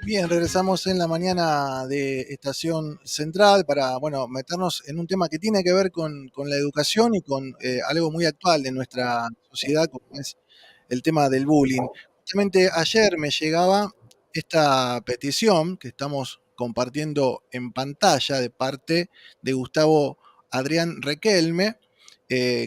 Bien, regresamos en la mañana de Estación Central para, bueno, meternos en un tema que tiene que ver con la educación y con algo muy actual de nuestra sociedad, como es el tema del bullying. Justamente ayer me llegaba esta petición que estamos compartiendo en pantalla de parte de Gustavo Adrián Requelme,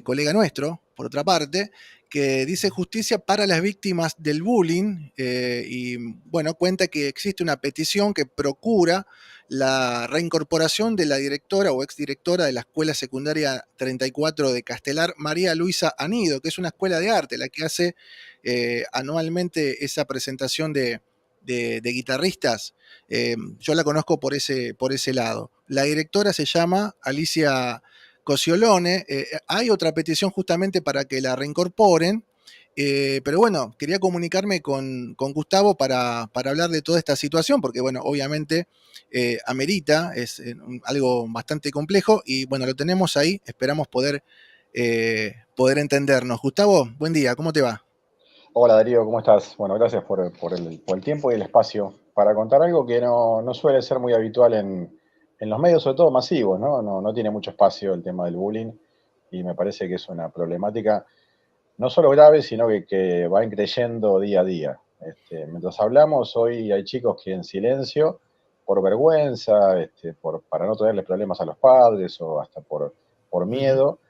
colega nuestro, por otra parte, que dice justicia para las víctimas del bullying y bueno, cuenta que existe una petición que procura la reincorporación de la directora o exdirectora de la Escuela Secundaria 34 de Castelar, María Luisa Anido, que es una escuela de arte, la que hace anualmente esa presentación de guitarristas. Yo la conozco por ese lado. La directora se llama Alicia Cosiolone. Hay otra petición justamente para que la reincorporen, pero bueno, quería comunicarme con Gustavo para hablar de toda esta situación, porque bueno, obviamente amerita, es algo bastante complejo y bueno, lo tenemos ahí, esperamos poder entendernos. Gustavo, buen día, ¿cómo te va? Hola Darío, ¿cómo estás? Bueno, gracias por el tiempo y el espacio para contar algo que no suele ser muy habitual en los medios, sobre todo masivos, ¿no? No tiene mucho espacio el tema del bullying y me parece que es una problemática no solo grave, sino que va increyendo día a día. Mientras hablamos, hoy hay chicos que en silencio, por vergüenza, para no traerles problemas a los padres o hasta por Uh -huh. miedo,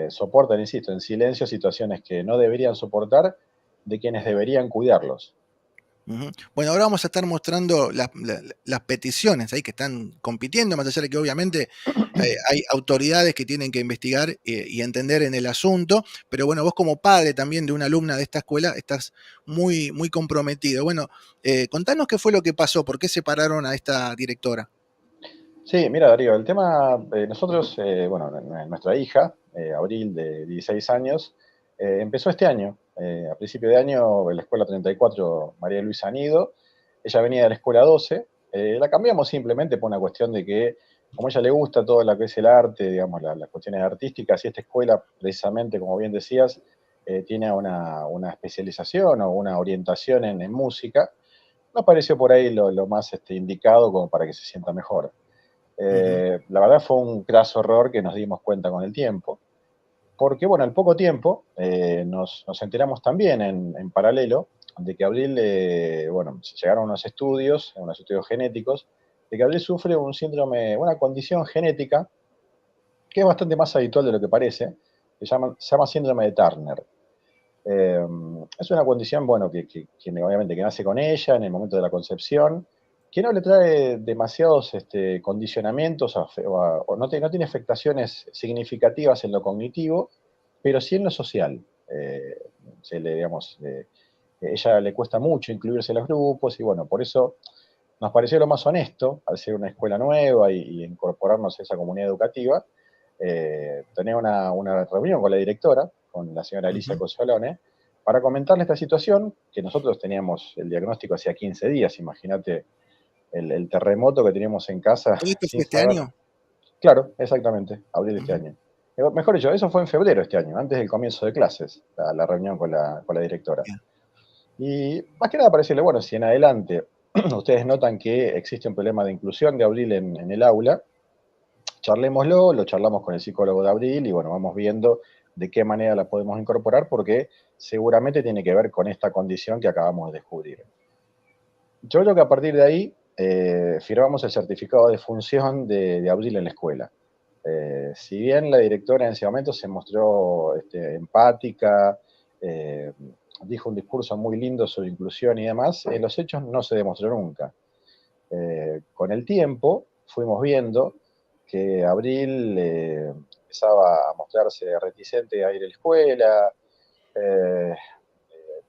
soportan, insisto, en silencio situaciones que no deberían soportar de quienes deberían cuidarlos. Ujú. Bueno, ahora vamos a estar mostrando las peticiones ahí que están compitiendo, más allá de que obviamente hay autoridades que tienen que investigar y entender en el asunto, pero bueno, vos como padre también de una alumna de esta escuela estás muy comprometido. Bueno, contanos qué fue lo que pasó, por qué separaron a esta directora. Sí, mira Darío, el tema, nosotros, bueno, nuestra hija, Abril, de 16 años, empezó este año, a principio de año, en la escuela 34 María Luisa Nido. Ella venía de la escuela 12. La cambiamos simplemente por una cuestión de que, como a ella le gusta todo lo que es el arte, digamos, las cuestiones artísticas, y esta escuela, precisamente, como bien decías, tiene una especialización o una orientación en música. Nos pareció por ahí lo más indicado como para que se sienta mejor. Ujú. La verdad fue un craso error que nos dimos cuenta con el tiempo, porque bueno, al poco tiempo nos enteramos también en paralelo de que Abril, bueno, llegaron unos estudios genéticos, de que Abril sufre un síndrome, una condición genética que es bastante más habitual de lo que parece, se llama síndrome de Turner. Eh, es una condición, bueno, que obviamente que nace con ella en el momento de la concepción, que no le trae demasiados condicionamientos o no tiene afectaciones significativas en lo cognitivo, pero sí en lo social. Digamos, ella le cuesta mucho incluirse en los grupos y bueno, por eso nos pareció lo más honesto, al ser una escuela nueva y incorporarnos a esa comunidad educativa, tener una reunión con la directora, con la señora Alicia Ujú. Cosolone, para comentarle esta situación, que nosotros teníamos el diagnóstico hacía 15 días, imagínate el terremoto que teníamos en casa ¿Todo esto sin fue este saber. año? Claro, exactamente, abril de este Ujú. año. Mejor dicho, eso fue en febrero de este año, antes del comienzo de clases, la reunión con la directora. Bien. Y más que nada para decirle, bueno, si en adelante ustedes notan que existe un problema de inclusión de Abril en el aula, charlémoslo, lo charlamos con el psicólogo de Abril y bueno, vamos viendo de qué manera la podemos incorporar porque seguramente tiene que ver con esta condición que acabamos de descubrir. Yo creo que a partir de ahí firmamos el certificado de función de Abril en la escuela. Si bien la directora en ese momento se mostró empática, eh, dijo un discurso muy lindo sobre inclusión y demás, en los hechos no se demostró nunca. Con el tiempo fuimos viendo que Abril empezaba a mostrarse reticente a ir a la escuela, eh,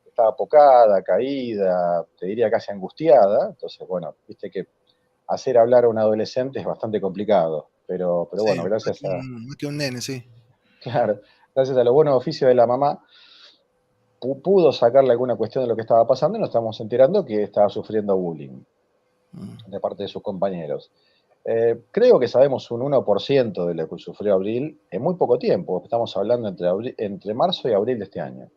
estaba apocada, caída, te diría casi angustiada. Entonces, bueno, viste que hacer hablar a un adolescente es bastante complicado, pero Sí, bueno, más que un nene, sí. claro, gracias a los buenos oficios de la mamá, pudo sacarle alguna cuestión de lo que estaba pasando y nos estamos enterando que estaba sufriendo bullying Mm. de parte de sus compañeros. Creo que sabemos un 1% de lo que sufrió Abril en muy poco tiempo. Estamos hablando entre marzo y abril de este año.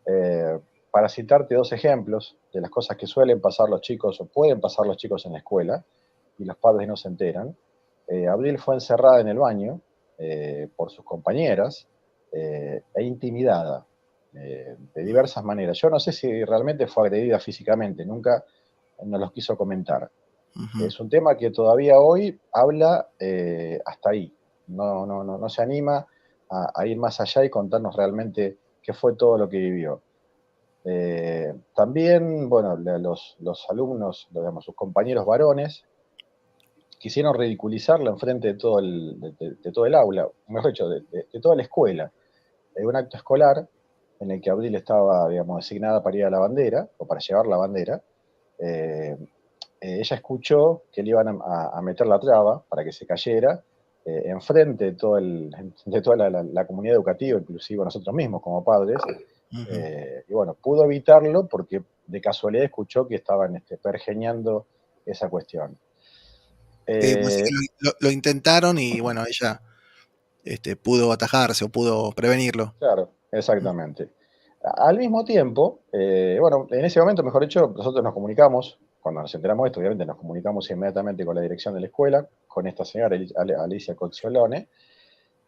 Eh, para citarte dos ejemplos de las cosas que suelen pasar los chicos o pueden pasar los chicos en la escuela y los padres no se enteran, Abril fue encerrada en el baño por sus compañeras e intimidada de diversas maneras. Yo no sé si realmente fue agredida físicamente, nunca nos los quiso comentar. Ujú. Es un tema que todavía hoy habla hasta ahí. No se anima a ir más allá y contarnos realmente qué fue todo lo que vivió. También, bueno, los alumnos, digamos, sus compañeros varones, quisieron ridiculizarla enfrente de de todo el aula, mejor dicho, de toda la escuela. Un acto escolar en el que Abril estaba, digamos, designada para ir a la bandera, o para llevar la bandera. eh, Ella escuchó que le iban a meter la traba para que se cayera, enfrente de, de toda la comunidad educativa, inclusive nosotros mismos como padres, Ujú. y bueno, pudo evitarlo porque de casualidad escuchó que estaban pergeñando esa cuestión. Pues sí Eh, que lo intentaron y bueno, ella pudo atajarse o pudo prevenirlo. claro, exactamente. Al mismo tiempo, bueno, en ese momento, mejor dicho, nosotros nos comunicamos, cuando nos enteramos de esto, obviamente nos comunicamos inmediatamente con la dirección de la escuela, con esta señora Alicia Cocciolone,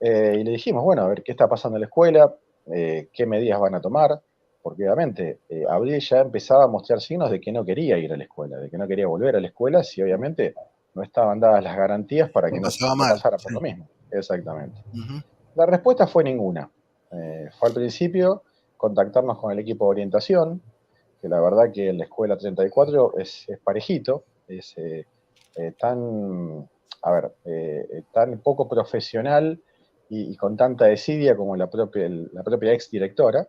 y le dijimos, bueno, a ver qué está pasando en la escuela, qué medidas van a tomar, porque obviamente Abril ya empezaba a mostrar signos de que no quería ir a la escuela, de que no quería volver a la escuela, si obviamente no estaban dadas las garantías para que Lo pasaba no mal. pasara por Sí. lo mismo. Exactamente. Ujú. La respuesta fue ninguna. Fue al principio contactarnos con el equipo de orientación, que la verdad que en la escuela 34 es parejito, es tan, a ver, tan poco profesional y con tanta desidia como la propia ex directora.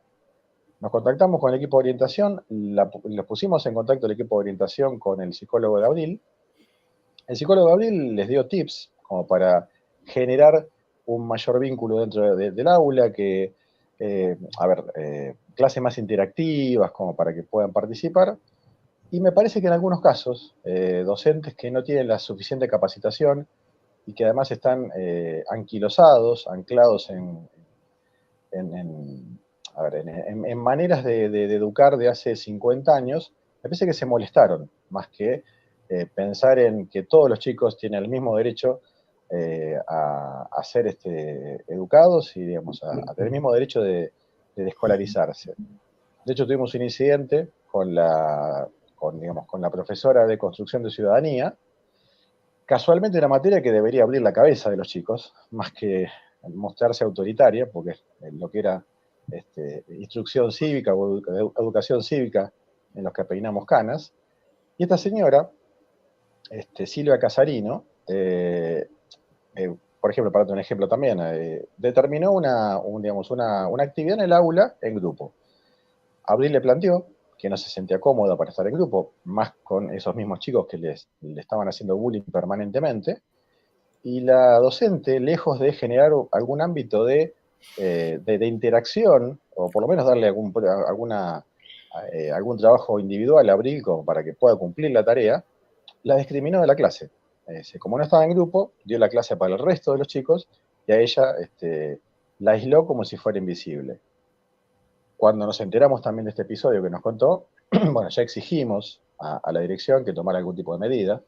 Nos contactamos con el equipo de orientación, los pusimos en contacto el equipo de orientación con el psicólogo de Abril. El psicólogo de Abril les dio tips como para generar un mayor vínculo dentro del aula, clases más interactivas como para que puedan participar. Y me parece que en algunos casos, docentes que no tienen la suficiente capacitación y que además están anquilosados, anclados en, a ver, en maneras de educar de hace 50 años, me parece que se molestaron, más que pensar en que todos los chicos tienen el mismo derecho a ser educados y, digamos, a tener el mismo derecho de escolarizarse. De hecho, tuvimos un incidente digamos, con la profesora de construcción de ciudadanía, casualmente una materia que debería abrir la cabeza de los chicos, más que mostrarse autoritaria, porque lo que era instrucción cívica o educación cívica en los que peinamos canas. Y esta señora, Silvia Casarino, por ejemplo, para darte un ejemplo también, determinó digamos, una actividad en el aula en grupo. Abril le planteó que no se sentía cómoda para estar en grupo, más con esos mismos chicos que le estaban haciendo bullying permanentemente, y la docente, lejos de generar algún ámbito de interacción, o por lo menos darle algún trabajo individual a Abril como para que pueda cumplir la tarea, la discriminó de la clase. Como no estaba en grupo, dio la clase para el resto de los chicos y a ella la aisló como si fuera invisible. Cuando nos enteramos también de este episodio que nos contó, bueno, ya exigimos a la dirección que tomara algún tipo de medida,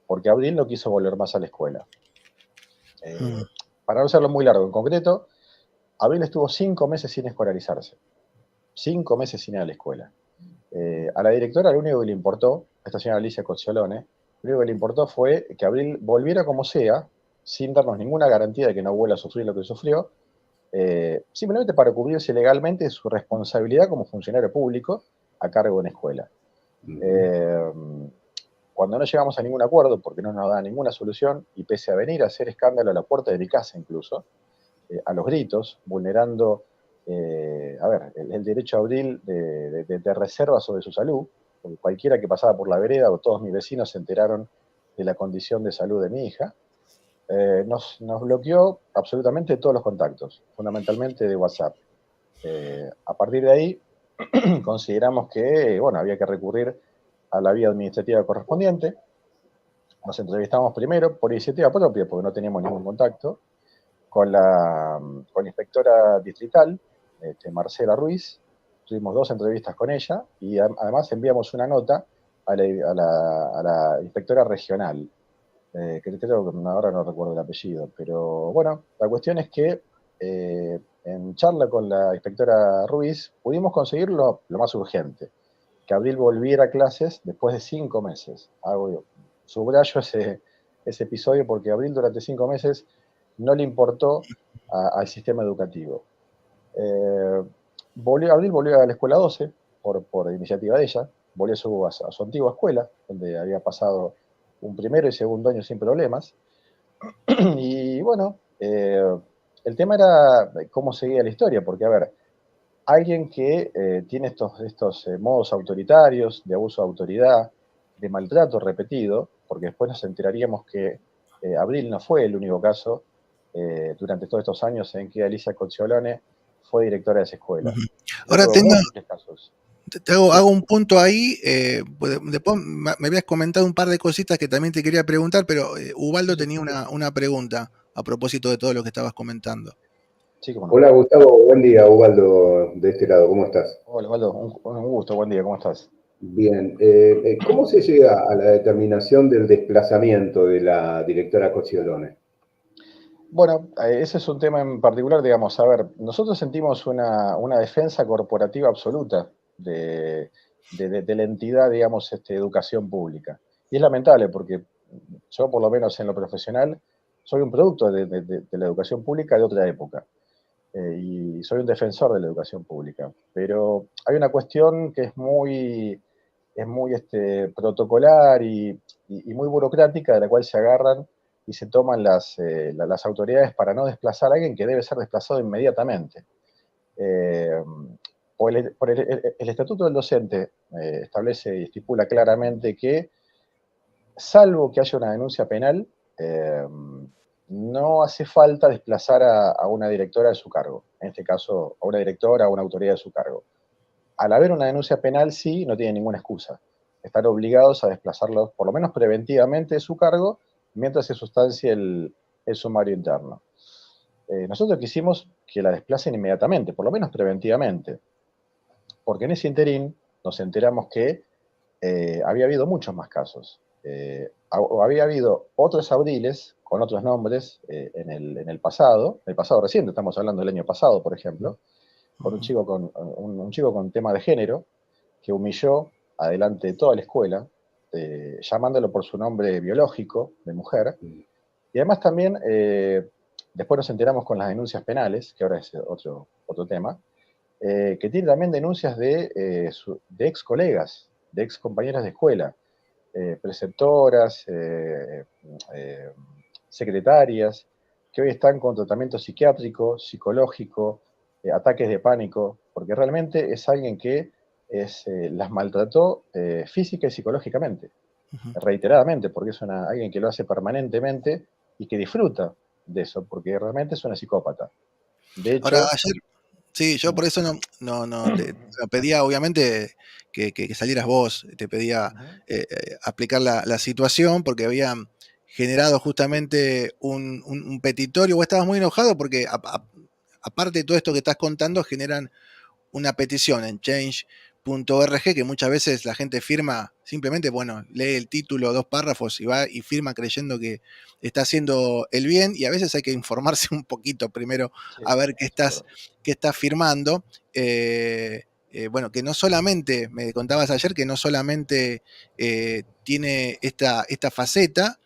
porque Abril no quiso volver más a la escuela. Mm. Eh, para no hacerlo muy largo, en concreto, Abril estuvo 5 meses sin escolarizarse, 5 meses sin ir a la escuela. A la directora lo único que le importó, a esta señora Alicia Cocciolone, lo único que le importó fue que Abril volviera como sea, sin darnos ninguna garantía de que no vuelva a sufrir lo que sufrió, simplemente para cubrirse legalmente su responsabilidad como funcionario público a cargo de una escuela. Eh, Cuando no llegamos a ningún acuerdo, porque no nos da ninguna solución, y pese a venir a hacer escándalo a la puerta de mi casa incluso, a los gritos, vulnerando el derecho a Abril de reserva sobre su salud, porque cualquiera que pasaba por la vereda o todos mis vecinos se enteraron de la condición de salud de mi hija, nos bloqueó absolutamente todos los contactos, fundamentalmente de WhatsApp. A partir de ahí, consideramos que, bueno, había que recurrir a la vía administrativa correspondiente. Nos entrevistamos primero por iniciativa propia, porque no teníamos ningún contacto, con la inspectora distrital, Marcela Ruiz, tuvimos 2 entrevistas con ella y además enviamos una nota a la inspectora regional, que creo que ahora no recuerdo el apellido, pero bueno, la cuestión es que en charla con la inspectora Ruiz pudimos conseguir lo más urgente, que Abril volviera a clases después de 5 meses. Subrayo ese episodio porque Abril durante 5 meses no le importó al sistema educativo. Abril volvió a la escuela 12 por iniciativa de ella, volvió a su antigua escuela, donde había pasado un primero y segundo año sin problemas. Y bueno, el tema era cómo seguía la historia, porque a ver, alguien que tiene estos modos autoritarios, de abuso de autoridad, de maltrato repetido, porque después nos enteraríamos que Abril no fue el único caso durante todos estos años en que Alicia Cocciolone fue directora de esa escuela. Ella Ahora tuvo tengo, múltiples casos. Sí, hago un punto ahí. Pues, después me habías comentado un par de cositas que también te quería preguntar, pero sí, Ubaldo sí, tenía una pregunta a propósito de todo lo que estabas comentando. sí, cómo no. Hola Gustavo, buen día, Ubaldo de este lado, ¿cómo estás? Hola, Waldo, un gusto, buen día, ¿cómo estás? Bien, ¿cómo se llega a la determinación del desplazamiento de la directora Cosciolone? Bueno, ese es un tema en particular, digamos, a ver, nosotros sentimos una defensa corporativa absoluta de la entidad, digamos, educación pública. Y es lamentable porque yo, por lo menos en lo profesional, soy un producto de la educación pública de otra época. Y soy un defensor de la educación pública. Pero hay una cuestión que es muy protocolar y muy burocrática, de la cual se agarran y se toman las autoridades para no desplazar a alguien que debe ser desplazado inmediatamente. Eh, el Estatuto del Docente establece y estipula claramente que, salvo que haya una denuncia penal, no hace falta desplazar a una directora de su cargo, en este caso a una directora o a una autoridad de su cargo. Al haber una denuncia penal, sí, no tiene ninguna excusa. Están obligados a desplazarlos, por lo menos preventivamente, de su cargo, mientras se sustancie el sumario interno. Nosotros quisimos que la desplacen inmediatamente, por lo menos preventivamente, porque en ese interín nos enteramos que había habido muchos más casos. Había habido otros Abriles con otros nombres en el pasado reciente, estamos hablando del año pasado, por ejemplo, con un chico con tema de género que humilló adelante de toda la escuela, llamándolo por su nombre biológico de mujer. Y además también, después nos enteramos con las denuncias penales, que ahora es otro tema, que tiene también denuncias de ex colegas, de ex compañeras de escuela, preceptoras, secretarias, que hoy están con tratamiento psiquiátrico, psicológico, ataques de pánico, porque realmente es alguien que las maltrató física y psicológicamente, reiteradamente, porque es alguien que lo hace permanentemente y que disfruta de eso, porque realmente es una psicópata. De Ahora, hecho, ayer, sí, yo por eso no te pedía, obviamente, que salieras vos, te pedía aplicar la situación, porque había generado justamente un petitorio. Vos estabas muy enojado porque, aparte de todo esto que estás contando, generan una petición en change.org que muchas veces la gente firma simplemente, bueno, lee el título, 2 párrafos y va y firma creyendo que está haciendo el bien, y a veces hay que informarse un poquito primero sí, a ver seguro. qué estás firmando. Bueno, que no solamente, me contabas ayer, que no solamente tiene esta faceta,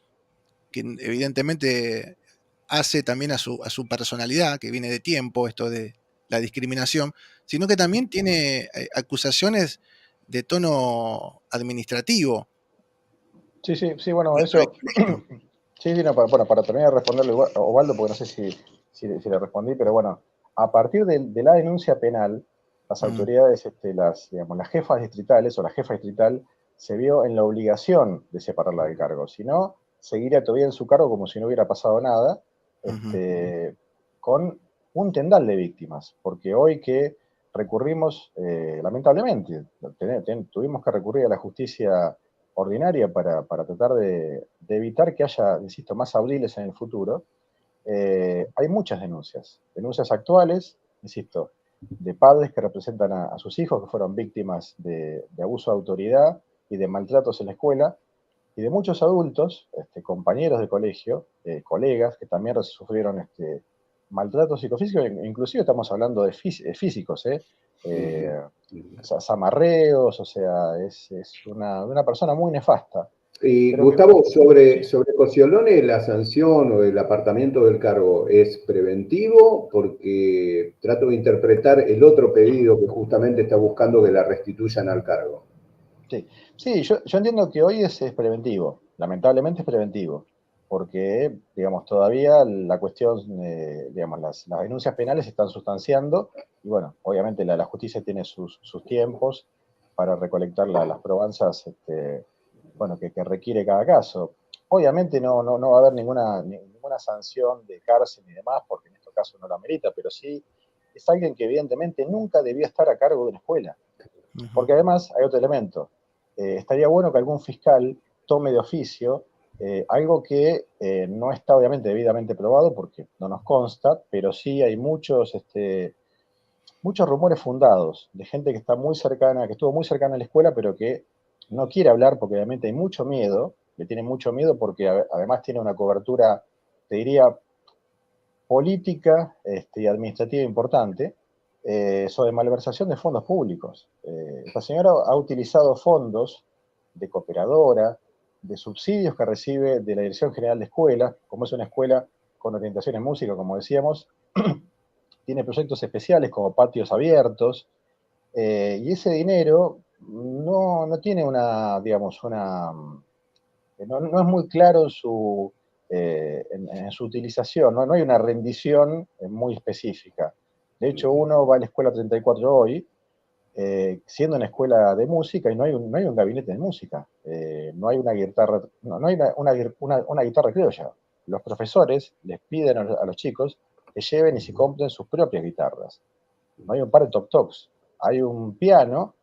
que evidentemente hace también a su personalidad, que viene de tiempo, esto de la discriminación, sino que también tiene acusaciones de tono administrativo. Sí, sí, sí, bueno, eso. Sí, sí, no, para terminar de responderle a Osvaldo, porque no sé si le respondí, pero bueno, a partir de la denuncia penal, las Mm, autoridades, digamos, las jefas distritales o la jefa distrital se vio en la obligación de separarla del cargo, si no, seguiría todavía en su cargo como si no hubiera pasado nada, ujú, con un tendal de víctimas, porque hoy que recurrimos, lamentablemente, tuvimos que recurrir a la justicia ordinaria para tratar de evitar que haya, insisto, más abriles en el futuro, hay muchas denuncias actuales, insisto, de padres que representan a sus hijos que fueron víctimas de abuso de autoridad y de maltratos en la escuela, y de muchos adultos, compañeros de colegio, colegas, que también sufrieron maltratos psicofísicos, inclusive estamos hablando de físicos, zamarreos, o sea, es una persona muy nefasta. Y Pero que, Gustavo, sobre Cosiolone, la sanción o el apartamiento del cargo es preventivo, porque trato de interpretar el otro pedido que justamente está buscando que la restituyan al cargo. sí, yo entiendo que hoy es preventivo, lamentablemente es preventivo, porque, digamos, todavía la cuestión, digamos, las denuncias penales se están sustanciando, y bueno, obviamente la justicia tiene sus tiempos para recolectar las probanzas, bueno, que requiere cada caso. Obviamente no va a haber ninguna sanción de cárcel ni demás, porque en este caso no la merita, pero sí es alguien que evidentemente nunca debió estar a cargo de una escuela. Porque además hay otro elemento. Estaría bueno que algún fiscal tome de oficio algo que no está obviamente debidamente probado porque no nos consta, pero sí hay muchos rumores fundados de gente que está muy cercana, que estuvo muy cercana a la escuela, pero que no quiere hablar porque obviamente hay mucho miedo, le tiene mucho miedo porque además tiene una cobertura, te diría, política y administrativa importante, sobre malversación de fondos públicos. Esta señora ha utilizado fondos de cooperadora, de subsidios que recibe de la Dirección General de Escuelas, como es una escuela con orientación en música, como decíamos, tiene proyectos especiales como patios abiertos, y ese dinero no tiene digamos, no es muy claro en su utilización, no hay una rendición muy específica. De hecho, uno va a la escuela 34 hoy, siendo una escuela de música, y no hay un gabinete de música, no hay una guitarra, no hay una guitarra criolla. Los profesores les piden a los chicos que lleven y se compren sus propias guitarras. No hay un par de top-tops. Hay un piano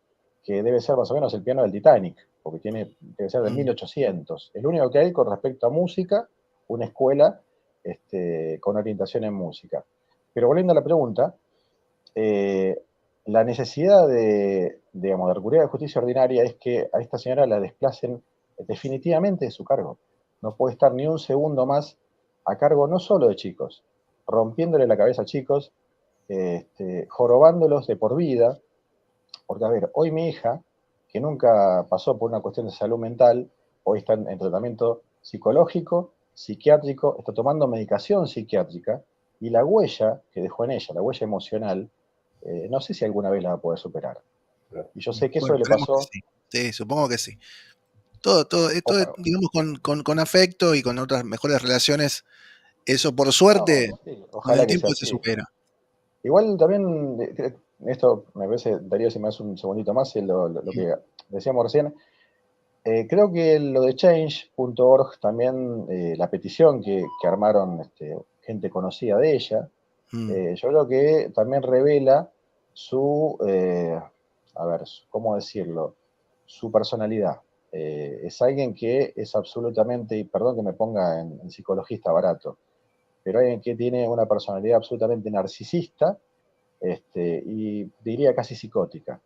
que debe ser más o menos el piano del Titanic, porque debe ser de 1800. Es lo único que hay con respecto a música, una escuela con orientación en música. Pero volviendo a la pregunta, la necesidad digamos, de recurrir a la justicia ordinaria es que a esta señora la desplacen definitivamente de su cargo. No puede estar ni un segundo más a cargo no solo de chicos, rompiéndole la cabeza a chicos, jorobándolos de por vida, porque a ver, hoy mi hija, que nunca pasó por una cuestión de salud mental, hoy está en tratamiento psicológico, psiquiátrico, está tomando medicación psiquiátrica, y la huella que dejó en ella, la huella emocional, no sé si alguna vez la va a poder superar. Y yo sé que eso Bueno, le esperemos que pasó. sí. Sí, supongo que sí. Todo, digamos, con afecto y con otras mejores relaciones, eso por suerte, No, sí, con ojalá el que sea tiempo se así. supera. Igual también, esto me parece, Darío, si me das un segundito más, lo que decíamos recién, creo que lo de change.org también, la petición que armaron gente conocida de ella, yo creo que también revela a ver, ¿cómo decirlo? Su personalidad. Es alguien que es absolutamente, y perdón que me ponga en psicologista barato, pero alguien que tiene una personalidad absolutamente narcisista, y diría casi psicótica,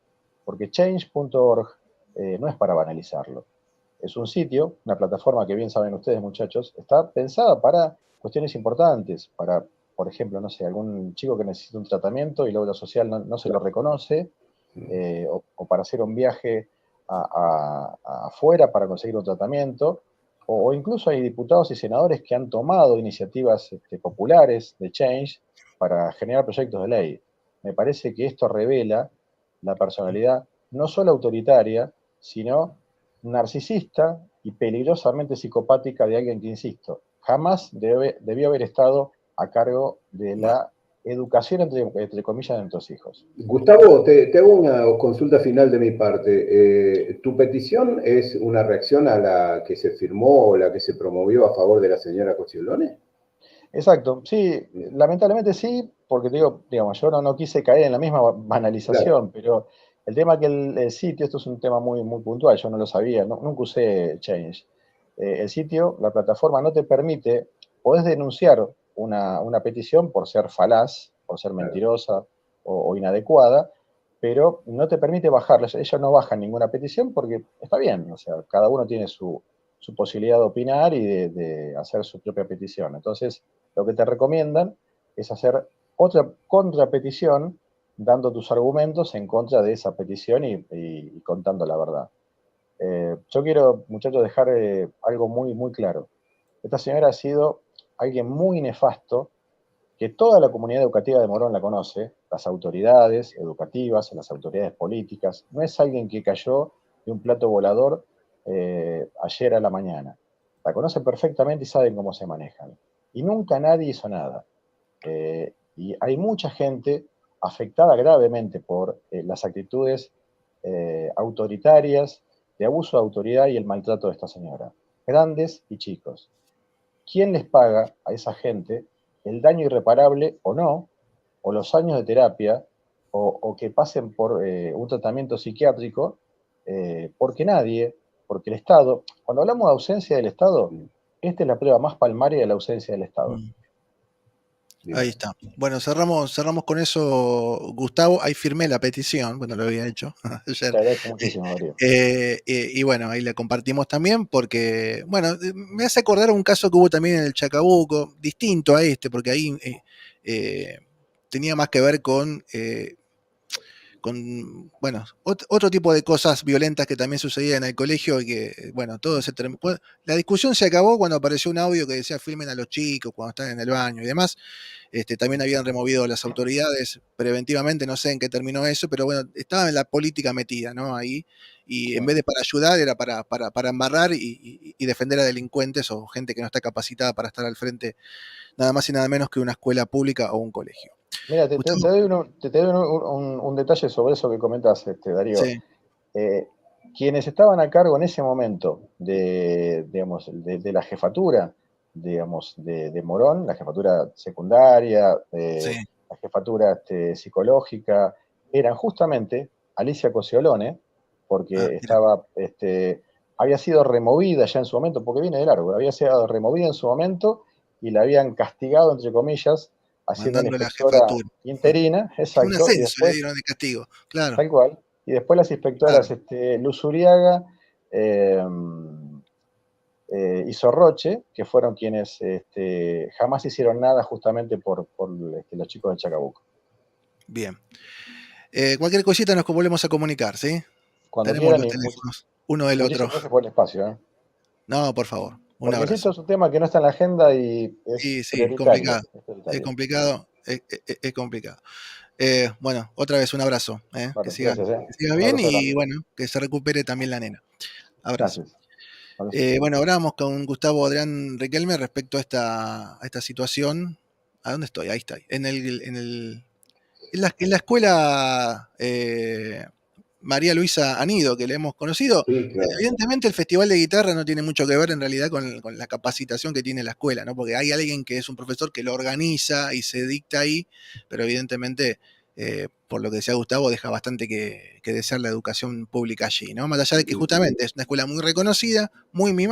porque change.org no es para banalizarlo. Es un sitio, una plataforma que bien saben ustedes, muchachos, está pensada para cuestiones importantes, para, por ejemplo, no sé, algún chico que necesita un tratamiento y la obra social no se lo reconoce, o para hacer un viaje afuera para conseguir un tratamiento, o incluso hay diputados y senadores que han tomado iniciativas populares de Change para generar proyectos de ley. Me parece que esto revela la personalidad no solo autoritaria, sino narcisista y peligrosamente psicopática de alguien que, insisto, jamás debió haber estado a cargo de Bueno, la educación, entre comillas, de nuestros hijos. Gustavo, te hago una consulta final de mi parte. ¿Tu petición es una reacción a la que se firmó o la que se promovió a favor de la señora Cosiolone? Exacto, sí, lamentablemente sí, porque digo, digamos, yo no quise caer en la misma Claro. banalización, pero el tema que el sitio, esto es un tema muy, muy puntual, yo no lo sabía, nunca usé Change. El sitio, la plataforma no te permite, podés denunciar una petición por ser falaz, por ser Claro. mentirosa, o inadecuada, pero no te permite bajarla. Ellos no bajan ninguna petición porque está bien, o sea, cada uno tiene su posibilidad de opinar y de hacer su propia petición. Entonces, lo que te recomiendan es hacer otra contrapetición dando tus argumentos en contra de esa petición y contando la verdad. Yo quiero, muchachos, dejar algo muy, muy claro. Esta señora ha sido alguien muy nefasto, que toda la comunidad educativa de Morón la conoce, las autoridades educativas, las autoridades políticas. No es alguien que cayó de un plato volador ayer a la mañana. La conocen perfectamente y saben cómo se manejan. Y nunca nadie hizo nada. Y hay mucha gente afectada gravemente por las actitudes autoritarias, de abuso de autoridad y el maltrato de esta señora. Grandes y chicos. ¿Quién les paga a esa gente el daño irreparable o no, o los años de terapia, o que pasen por un tratamiento psiquiátrico? Porque nadie, porque el Estado, cuando hablamos de ausencia del Estado, esta es la prueba más palmaria de la ausencia del Estado. Ahí está. Bueno, cerramos con eso, Gustavo. Ahí firmé la petición, bueno, lo había hecho ayer. Te agradezco muchísimo, Darío. Y bueno, ahí la compartimos también porque, bueno, me hace acordar un caso que hubo también en el Chacabuco, distinto a este, porque ahí tenía más que ver con bueno, otro tipo de cosas violentas que también sucedían en el colegio y que, bueno, todo se terminó. La discusión se acabó cuando apareció un audio que decía filmen a los chicos cuando están en el baño y demás. También habían removido las autoridades preventivamente, no sé en qué terminó eso, pero bueno, estaba en la política metida, ¿no? Ahí, y en vez de para ayudar, era para embarrar y defender a delincuentes o gente que no está capacitada para estar al frente, nada más y nada menos que una escuela pública o un colegio. Mira, te doy un detalle sobre eso que comentas, Darío. Sí. Quienes estaban a cargo en ese momento de la jefatura, digamos, de Morón, la jefatura secundaria, Sí. la jefatura psicológica, eran justamente Alicia Cosiolone, porque había sido removida ya en su momento, porque viene de largo, había sido removida en su momento y la habían castigado, entre comillas, haciendo una Mandando la inspectora jefatura. interina, Un exacto, y ascenso le después, dieron de castigo, claro. tal cual, y después las inspectoras Luz Uriaga y Sorroche, que fueron quienes jamás hicieron nada justamente por los chicos de Chacabuco. Bien. Cualquier cosita nos volvemos a comunicar, ¿sí? Cuando Tenemos quieran, los y teléfonos uno del otro. muchísimas gracias por el espacio. No, por favor. Un Porque abrazo. insisto, es un tema que no está en la agenda y es Sí, prioritario. complicado. Es complicado. Es complicado. Bueno, otra vez un abrazo. Bueno, Que siga gracias. Un bien abrazo y grande. bueno, que se recupere también la nena. Abrazo. Gracias. Bueno, hablábamos con Gustavo Adrián Riquelme respecto a esta situación. ¿A dónde estoy? Ahí está. En la escuela María Luisa Anido, que le hemos conocido. Sí, claro. Evidentemente el Festival de Guitarra no tiene mucho que ver en realidad con la capacitación que tiene la escuela, ¿no? Porque hay alguien que es un profesor que lo organiza y se dicta ahí, pero evidentemente, por lo que decía Gustavo, deja bastante que desear la educación pública allí, ¿no? Más allá de que justamente es una escuela muy reconocida, muy mimada.